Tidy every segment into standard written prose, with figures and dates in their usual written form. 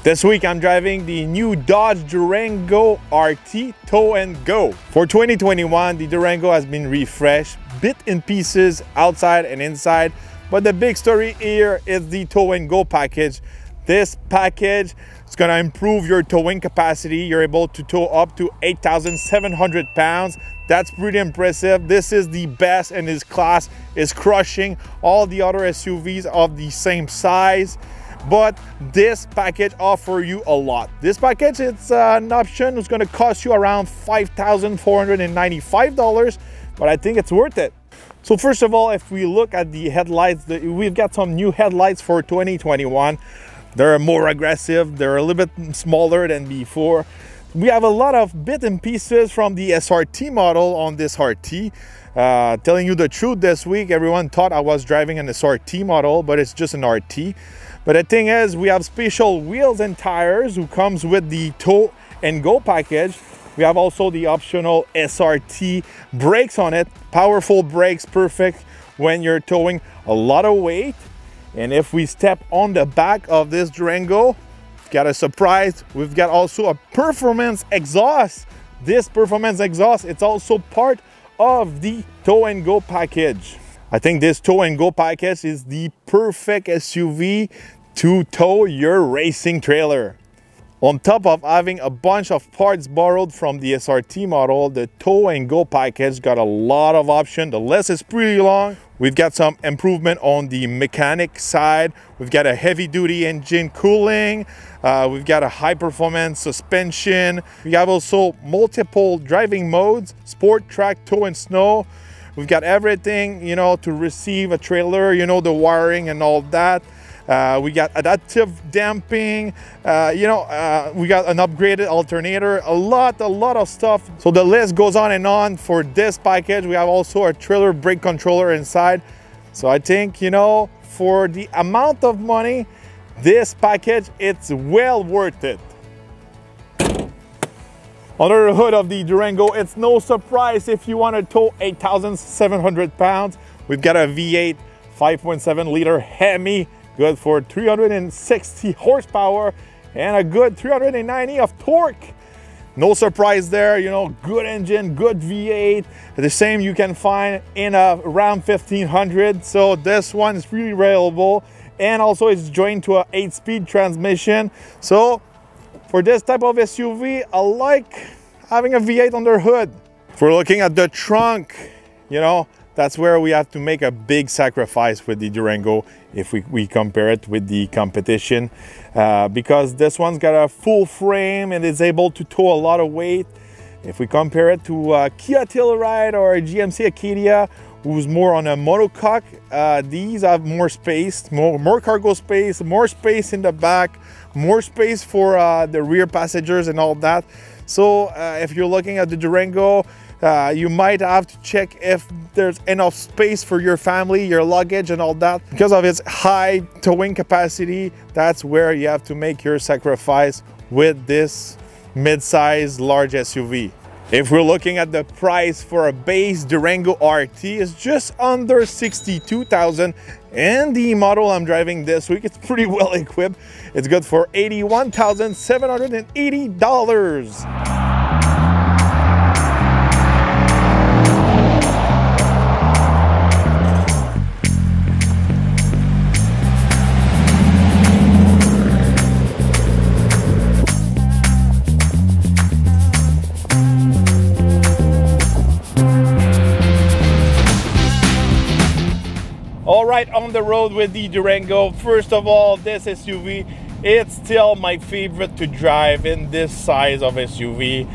This week I'm driving the new Dodge Durango RT Tow and Go. For 2021, the Durango has been refreshed, bit in pieces outside and inside, but the big story here is the Tow and Go package. This package is going to improve your towing capacity. You're able to tow up to 8,700 pounds. That's pretty impressive. This is the best in its class. It's crushing all the other SUVs of the same size. But this package offers you a lot. This package, it's an option. It's going to cost you around $5,495, but I think it's worth it. So first of all, if we look at the headlights, we've got some new headlights for 2021. They're more aggressive. They're a little bit smaller than before. We have a lot of bits and pieces from the SRT model on this RT. Telling you the truth, this week, everyone thought I was driving an SRT model, but it's just an RT. But the thing is, we have special wheels and tires who comes with the Tow and Go package. We have also the optional SRT brakes on it. Powerful brakes, perfect when you're towing a lot of weight. And if we step on the back of this Durango, we've got a surprise. We've got also a performance exhaust. This performance exhaust, it's also part of the Tow and Go package. I think this Tow and Go package is the perfect SUV to tow your racing trailer. On top of having a bunch of parts borrowed from the SRT model, the Tow and Go package got a lot of options. The list is pretty long. We've got some improvement on the mechanic side. We've got a heavy duty engine cooling. We've got a high performance suspension. We have also multiple driving modes, sport, track, tow and snow. We've got everything, you know, to receive a trailer, you know, the wiring and all that. We got adaptive damping, we got an upgraded alternator, a lot of stuff. So the list goes on and on for this package. We have also a trailer brake controller inside. So I think, you know, for the amount of money, this package, it's well worth it. Under the hood of the Durango, it's no surprise if you want to tow 8,700 pounds. We've got a V8 5.7 liter Hemi, good for 360 horsepower and a good 390 of torque. No surprise there, you know, good engine, good V8. The same you can find in around 1,500. So this one is really reliable, and also it's joined to an 8-speed transmission. So for this type of SUV, I like having a V8 on the hood. If we're looking at the trunk, you know, that's where we have to make a big sacrifice with the Durango if we compare it with the competition, because this one's got a full frame and is able to tow a lot of weight. If we compare it to Kia Telluride or GMC Acadia, who's more on a monocoque, these have more space, more cargo space, more space in the back, more space for the rear passengers and all that. So if you're looking at the Durango, you might have to check if there's enough space for your family, your luggage and all that. Because of its high towing capacity, that's where you have to make your sacrifice with this mid-size large SUV. If we're looking at the price for a base Durango RT, it's just under $62,000, and the model I'm driving this week, it's pretty well equipped. It's good for $81,780. All right, on the road with the Durango. First of all, this SUV, it's still my favorite to drive in this size of SUV.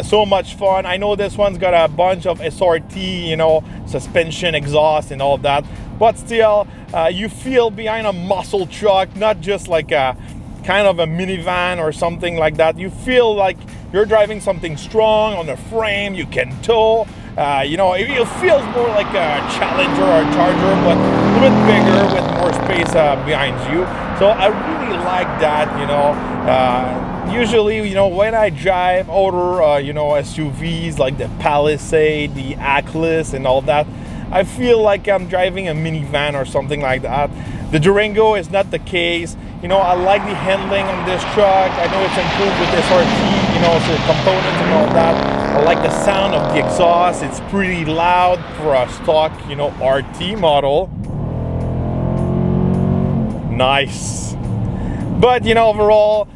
So much fun. I know this one's got a bunch of SRT, you know, suspension, exhaust and all that, but still, you feel behind a muscle truck, not just like a kind of a minivan or something like that. You feel like you're driving something strong on the frame, you can tow. You know, it feels more like a Challenger or a Charger, but a little bit bigger with more space behind you. So I really like that, you know. Usually, you know, when I drive older, you know, SUVs like the Palisade, the Atlas and all that, I feel like I'm driving a minivan or something like that. The Durango is not the case. You know, I like the handling on this truck. I know it's improved with SRT, you know, so components and all that. I like the sound of the exhaust. It's pretty loud for a stock, you know, RT model. Nice. But, you know, overall,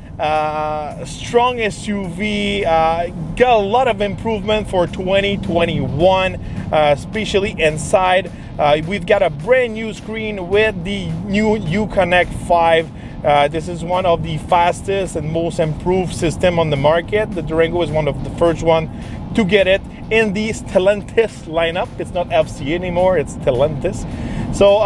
strong SUV, got a lot of improvement for 2021, especially inside. We've got a brand new screen with the new Uconnect 5. This is one of the fastest and most improved system on the market. The Durango is one of the first one to get it in the Stellantis lineup. It's not FCA anymore, it's Stellantis. So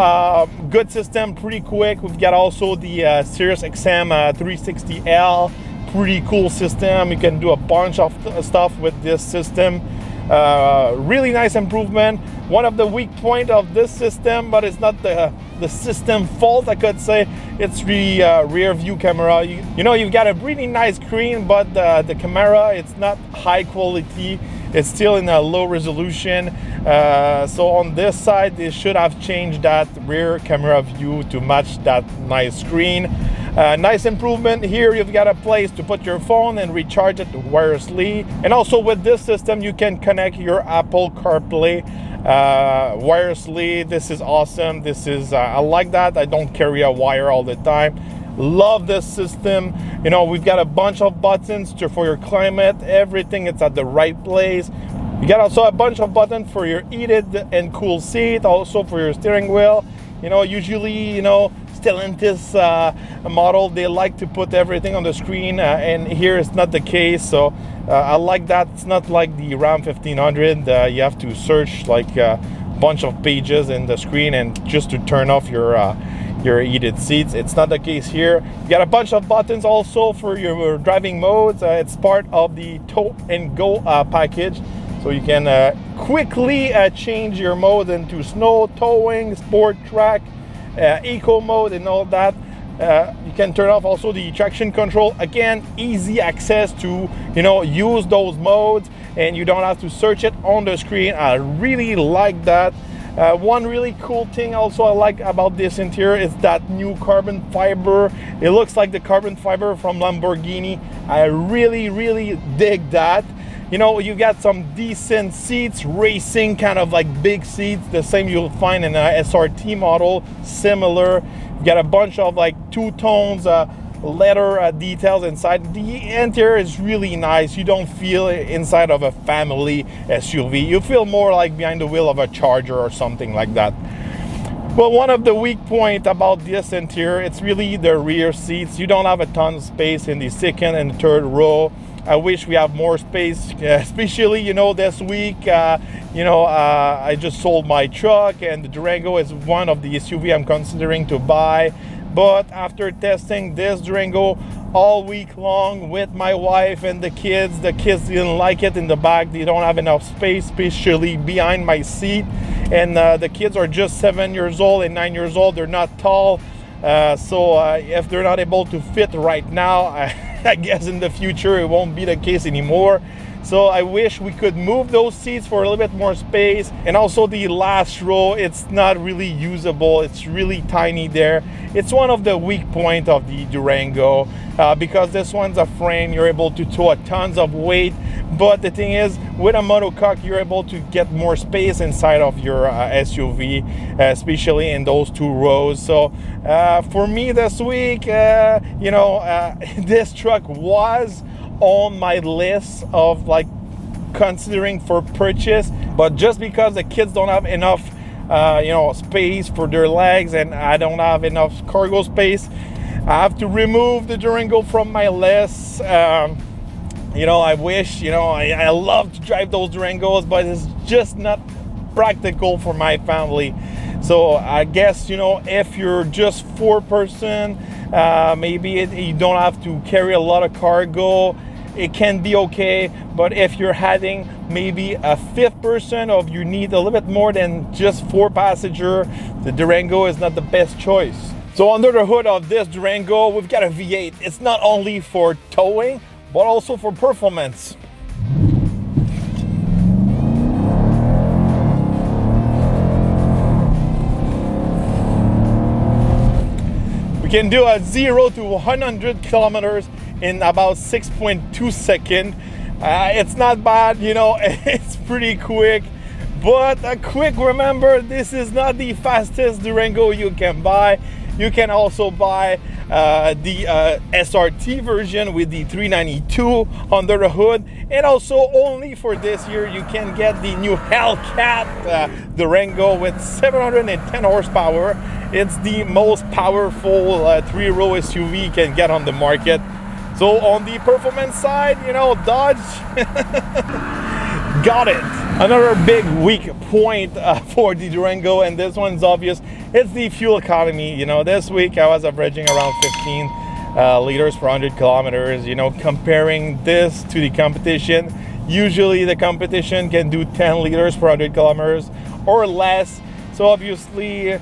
good system, pretty quick. We've got also the Sirius XM 360L, pretty cool system. You can do a bunch of stuff with this system. Really nice improvement. One of the weak point of this system, but it's not the system fault, I could say. It's the rear view camera. You know, you've got a really nice screen, but the camera, it's not high quality. It's still in a low resolution. So on this side, they should have changed that rear camera view to match that nice screen. Nice improvement here. You've got a place to put your phone and recharge it wirelessly. And also with this system, you can connect your Apple CarPlay wirelessly. This is awesome. This is I like that. I don't carry a wire all the time. Love this system. You know, we've got a bunch of buttons for your climate. Everything is at the right place. You got also a bunch of buttons for your heated and cool seat, also for your steering wheel. You know, usually, you know, Stellantis model, they like to put everything on the screen, and here it's not the case. So I like that. It's not like the Ram 1500. You have to search like a bunch of pages in the screen and just to turn off your heated seats. It's not the case here. You got a bunch of buttons also for your driving modes. It's part of the tow and go package. So you can quickly change your mode into snow, towing, sport track, eco mode and all that. You can turn off also the traction control. Again, easy access to, you know, use those modes, and you don't have to search it on the screen. I really like that. One really cool thing also I like about this interior is that new carbon fiber. It looks like the carbon fiber from Lamborghini. I really dig that. You know, you got some decent seats, racing kind of like big seats, the same you'll find in an SRT model, similar. You got a bunch of like two tones, leather details inside. The interior is really nice. You don't feel inside of a family SUV. You feel more like behind the wheel of a Charger or something like that. Well, one of the weak points about this interior, it's really the rear seats. You don't have a ton of space in the second and third row. I wish we have more space, especially, you know, this week, I just sold my truck, and the Durango is one of the SUV I'm considering to buy. But after testing this Durango all week long with my wife and the kids didn't like it in the back. They don't have enough space, especially behind my seat. And the kids are just 7 years old and 9 years old. They're not tall. So if they're not able to fit right now, I guess in the future it won't be the case anymore. So I wish we could move those seats for a little bit more space. And also the last row, it's not really usable. It's really tiny there. It's one of the weak points of the Durango because this one's a frame. You're able to tow tons of weight. But the thing is, with a monocoque, you're able to get more space inside of your SUV, especially in those two rows. So for me this week, this truck was on my list of like considering for purchase, but just because the kids don't have enough space for their legs and I don't have enough cargo space, I have to remove the Durango from my list. I wish, I love to drive those Durangos, but it's just not practical for my family. So I guess, if you're just 4 person, maybe you don't have to carry a lot of cargo. It can be okay, but if you're adding maybe a 5th person, or you need a little bit more than just 4 passenger, the Durango is not the best choice. So under the hood of this Durango, we've got a V8. It's not only for towing, but also for performance. We can do a 0 to 100 kilometers in about 6.2 seconds. It's not bad, you know, it's pretty quick. But quick, remember, this is not the fastest Durango you can buy. You can also buy the SRT version with the 392 under the hood. And also, only for this year, you can get the new Hellcat Durango with 710 horsepower. It's the most powerful 3-row SUV you can get on the market. So on the performance side, you know, Dodge got it. Another big weak point for the Durango, and this one's obvious, it's the fuel economy. You know, this week I was averaging around 15 liters per 100 kilometers. You know, comparing this to the competition, usually the competition can do 10 liters per 100 kilometers or less. So obviously,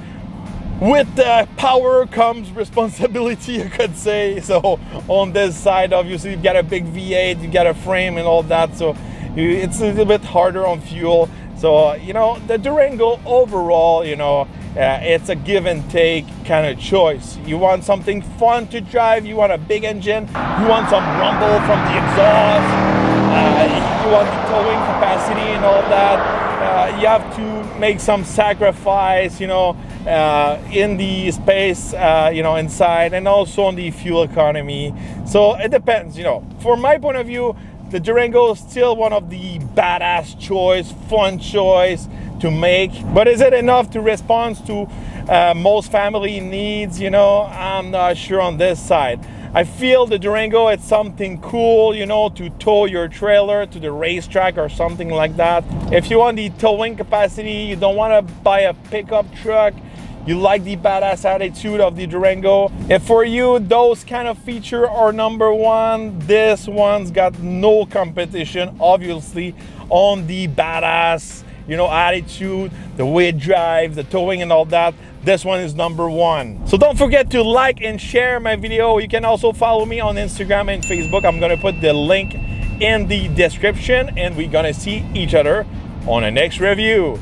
with power comes responsibility, you could say. So on this side, obviously, you've got a big V8, you got a frame and all that. So it's a little bit harder on fuel. So, you know, the Durango overall, you know, it's a give and take kind of choice. You want something fun to drive, you want a big engine, you want some rumble from the exhaust, you want the towing capacity and all that. You have to make some sacrifice, you know, in the space, you know, inside, and also on the fuel economy. So it depends, you know. From my point of view, the Durango is still one of the badass choice, fun choice to make. But is it enough to respond to most family needs? You know, I'm not sure on this side. I feel the Durango, it's something cool, you know, to tow your trailer to the racetrack or something like that. If you want the towing capacity, you don't want to buy a pickup truck, you like the badass attitude of the Durango. If for you those kind of features are number one, this one's got no competition, obviously, on the badass, you know, attitude, the way it drives, the towing and all that. This one is number one. So don't forget to like and share my video. You can also follow me on Instagram and Facebook. I'm gonna put the link in the description, and we're gonna see each other on the next review.